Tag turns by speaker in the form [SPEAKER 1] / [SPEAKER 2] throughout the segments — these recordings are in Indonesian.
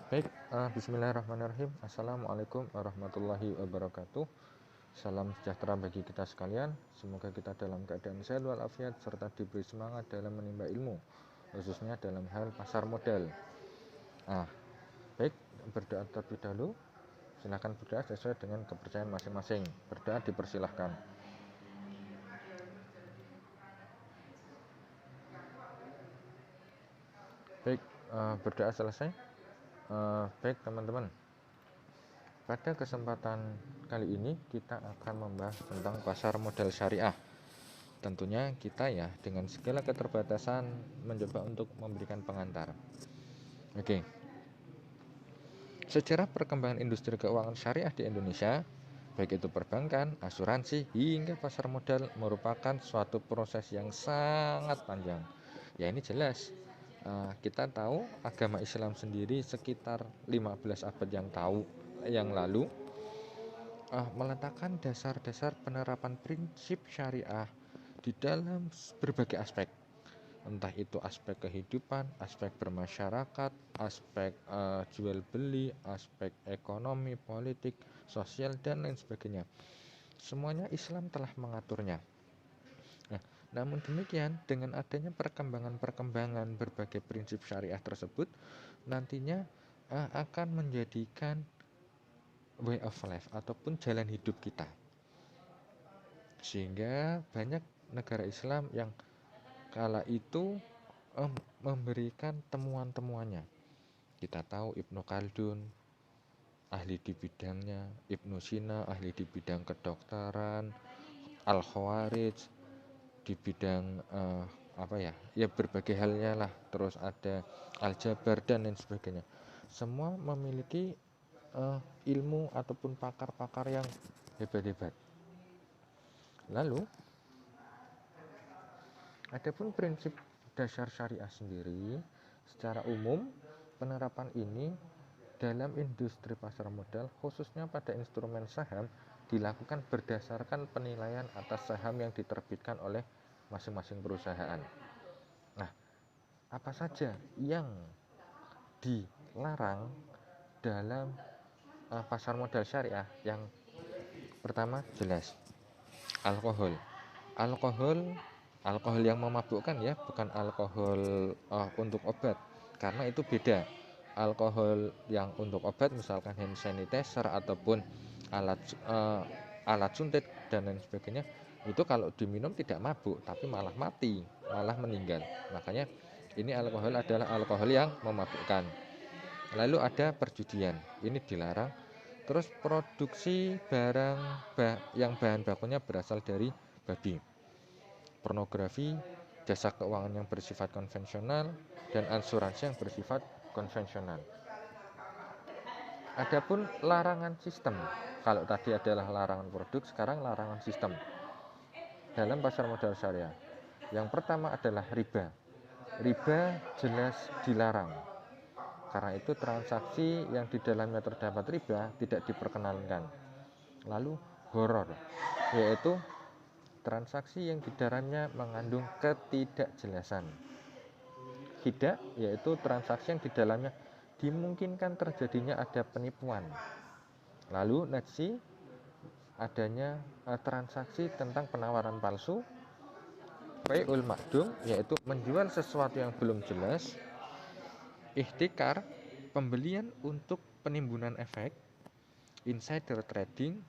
[SPEAKER 1] Baik, bismillahirrahmanirrahim. Assalamualaikum warahmatullahi wabarakatuh. Salam sejahtera bagi kita sekalian. Semoga kita dalam keadaan sehat walafiat serta diberi semangat dalam menimba ilmu, khususnya dalam hal pasar modal. Baik, berdoa terlebih dahulu. Silakan berdoa sesuai dengan kepercayaan masing-masing. Berdoa dipersilahkan. Baik, berdoa selesai. Baik teman-teman, pada kesempatan kali ini kita akan membahas tentang pasar modal syariah. Tentunya kita ya dengan segala keterbatasan mencoba untuk memberikan pengantar. Oke. Sejarah perkembangan industri keuangan syariah di Indonesia, baik itu perbankan, asuransi, hingga pasar modal merupakan suatu proses yang sangat panjang. Ya ini jelas. Kita tahu agama Islam sendiri sekitar 15 abad yang lalu meletakkan dasar-dasar penerapan prinsip syariah di dalam berbagai aspek, entah itu aspek kehidupan, aspek bermasyarakat, aspek jual beli, aspek ekonomi, politik, sosial, dan lain sebagainya. Semuanya Islam telah mengaturnya. Namun demikian, dengan adanya perkembangan berbagai prinsip syariah tersebut, nantinya akan menjadikan way of life ataupun jalan hidup kita. Sehingga banyak negara Islam yang kala itu memberikan temuan-temuannya. Kita tahu Ibnu Khaldun ahli di bidangnya, Ibnu Sina ahli di bidang kedokteran, Al-Khawarij di bidang berbagai halnya lah. Terus ada Al-Jabar dan lain sebagainya. Semua memiliki ilmu ataupun pakar-pakar yang hebat-hebat. Lalu adapun prinsip dasar syariah sendiri, secara umum penerapan ini dalam industri pasar modal, khususnya pada instrumen saham, dilakukan berdasarkan penilaian atas saham yang diterbitkan oleh masing-masing perusahaan. Nah, apa saja yang dilarang dalam pasar modal syariah? Yang pertama jelas alkohol yang memabukkan ya, bukan alkohol untuk obat, karena itu beda. Alkohol yang untuk obat misalkan hand sanitizer ataupun alat suntik dan lain sebagainya, itu kalau diminum tidak mabuk tapi malah mati, malah meninggal. Makanya ini alkohol adalah alkohol yang memabukkan. Lalu ada perjudian, ini dilarang. Terus produksi barang yang bahan bakunya berasal dari babi, pornografi, jasa keuangan yang bersifat konvensional, dan asuransi yang bersifat konvensional. Adapun larangan sistem, kalau tadi adalah larangan produk, sekarang larangan sistem dalam pasar modal syariah. Yang pertama adalah riba. Riba jelas dilarang. Karena itu transaksi yang di dalamnya terdapat riba tidak diperkenankan. Lalu horor, yaitu transaksi yang di dalamnya mengandung ketidakjelasan. Hidak, yaitu transaksi yang di dalamnya dimungkinkan terjadinya ada penipuan. Lalu najsi, adanya transaksi tentang penawaran palsu. Bai'ul ma'dum, yaitu menjual sesuatu yang belum jelas. Ihtikar, pembelian untuk penimbunan efek. Insider trading,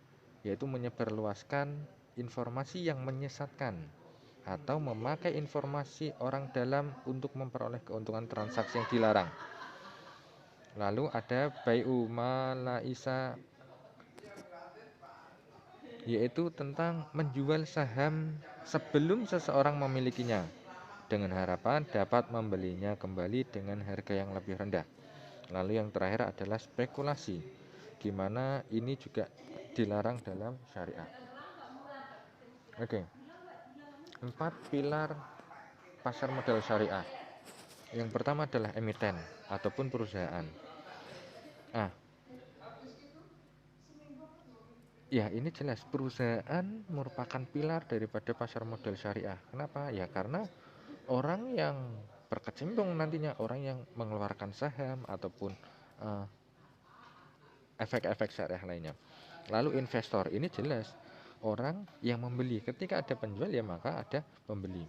[SPEAKER 1] yaitu menyebarluaskan informasi yang menyesatkan atau memakai informasi orang dalam untuk memperoleh keuntungan transaksi yang dilarang. Lalu ada bai'u ma laisa, yaitu tentang menjual saham sebelum seseorang memilikinya dengan harapan dapat membelinya kembali dengan harga yang lebih rendah. Lalu yang terakhir adalah spekulasi, di mana ini juga dilarang dalam syariah. Oke. 4 pilar pasar modal syariah. Yang pertama adalah emiten ataupun perusahaan. Ya, ini jelas perusahaan merupakan pilar daripada pasar modal syariah. Kenapa? Ya karena orang yang berkecimpung nantinya, orang yang mengeluarkan saham ataupun eh, efek-efek syariah lainnya. Lalu investor ini jelas orang yang membeli. Ketika ada penjual ya maka ada pembeli.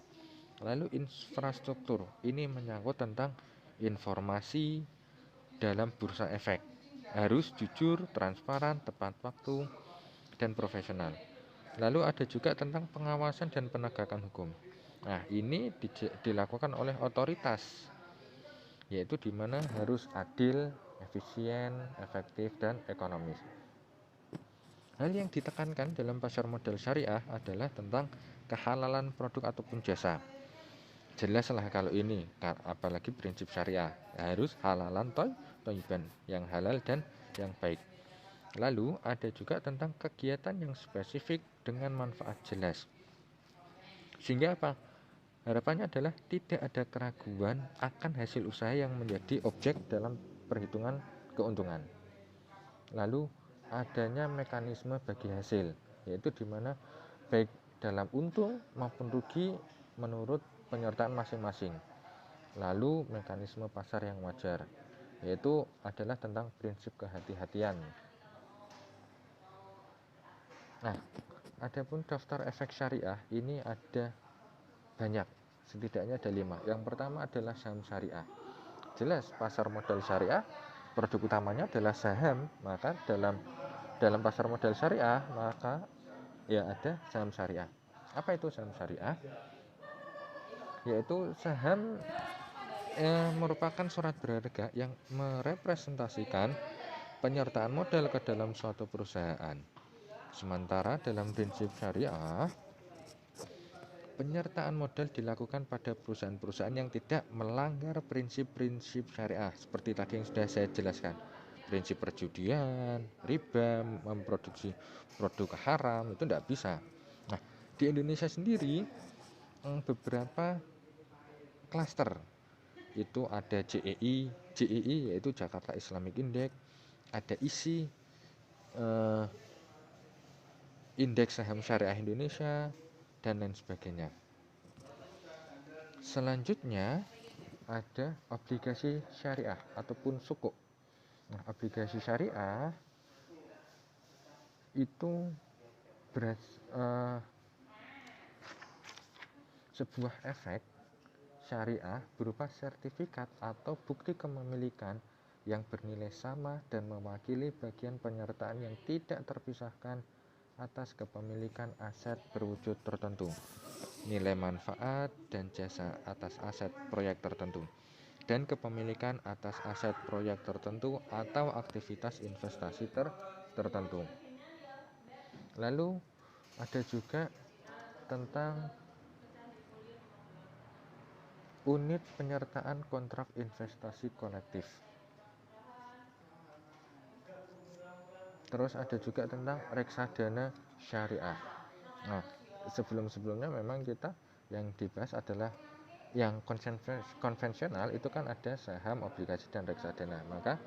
[SPEAKER 1] Lalu infrastruktur ini menyangkut tentang informasi dalam bursa efek. Harus jujur, transparan, tepat waktu, dan profesional. Lalu ada juga tentang pengawasan dan penegakan hukum. Nah, ini dilakukan oleh otoritas, yaitu di mana harus adil, efisien, efektif, dan ekonomis. Hal yang ditekankan dalam pasar modal syariah adalah tentang kehalalan produk ataupun jasa. Jelaslah kalau ini, apalagi prinsip syariah, harus halalan toiban, yang halal dan yang baik. Lalu ada juga tentang kegiatan yang spesifik dengan manfaat jelas. Sehingga apa? Harapannya adalah tidak ada keraguan akan hasil usaha yang menjadi objek dalam perhitungan keuntungan. Lalu adanya mekanisme bagi hasil, yaitu di mana baik dalam untung maupun rugi menurut penyertaan masing-masing. Lalu mekanisme pasar yang wajar, yaitu adalah tentang prinsip kehati-hatian. Nah, adapun daftar efek syariah ini ada banyak, setidaknya ada 5. Yang pertama adalah saham syariah. Jelas pasar modal syariah, produk utamanya adalah saham, maka dalam pasar modal syariah maka ya ada saham syariah. Apa itu saham syariah? Yaitu saham merupakan surat berharga yang merepresentasikan penyertaan modal ke dalam suatu perusahaan. Sementara dalam prinsip syariah, penyertaan modal dilakukan pada perusahaan-perusahaan yang tidak melanggar prinsip-prinsip syariah seperti tadi yang sudah saya jelaskan. Prinsip perjudian, riba, memproduksi produk haram, itu tidak bisa. Nah, di Indonesia sendiri beberapa klaster itu ada JEI yaitu Jakarta Islamic Index, ada ISI, Indeks Saham Syariah Indonesia, dan lain sebagainya. Selanjutnya ada obligasi syariah ataupun sukuk. Nah, obligasi syariah itu sebuah efek syariah berupa sertifikat atau bukti kepemilikan yang bernilai sama dan mewakili bagian penyertaan yang tidak terpisahkan atas kepemilikan aset berwujud tertentu, nilai manfaat dan jasa atas aset proyek tertentu, dan kepemilikan atas aset proyek tertentu atau aktivitas investasi tertentu. Lalu ada juga tentang unit penyertaan kontrak investasi kolektif. Terus ada juga tentang reksadana syariah. Nah, sebelum-sebelumnya memang kita yang dibahas adalah yang konvensional, itu kan ada saham, obligasi, dan reksadana. Maka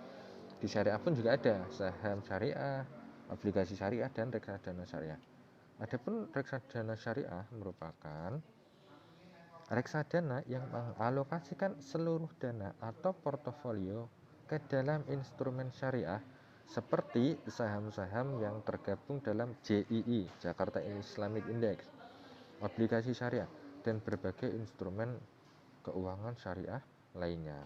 [SPEAKER 1] di syariah pun juga ada saham syariah, obligasi syariah, dan reksadana syariah. Adapun reksadana syariah merupakan reksadana yang mengalokasikan seluruh dana atau portofolio ke dalam instrumen syariah seperti saham-saham yang tergabung dalam JII, Jakarta Islamic Index, obligasi syariah, dan berbagai instrumen keuangan syariah lainnya.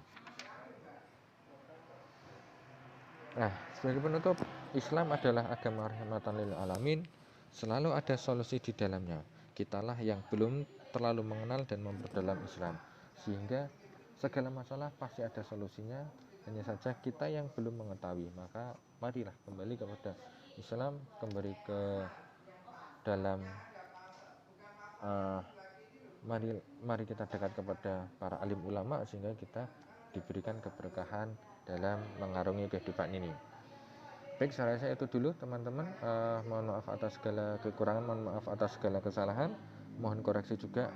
[SPEAKER 1] Nah, sebagai penutup, Islam adalah agama rahmatan lil alamin, selalu ada solusi di dalamnya. Kitalah yang belum terlalu mengenal dan memperdalam Islam, sehingga segala masalah pasti ada solusinya, hanya saja kita yang belum mengetahui. Maka marilah kembali kepada Islam, kembali ke dalam mari kita dekat kepada para alim ulama, sehingga kita diberikan keberkahan dalam mengarungi kehidupan ini. Baik, saya rasa itu dulu teman-teman. Mohon maaf atas segala kekurangan, mohon maaf atas segala kesalahan, mohon koreksi juga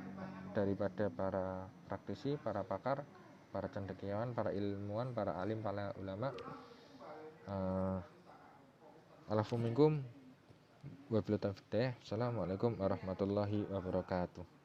[SPEAKER 1] daripada para praktisi, para pakar, para cendekiawan, para ilmuwan, para alim, para ulama. Assalamualaikum warahmatullahi wabarakatuh.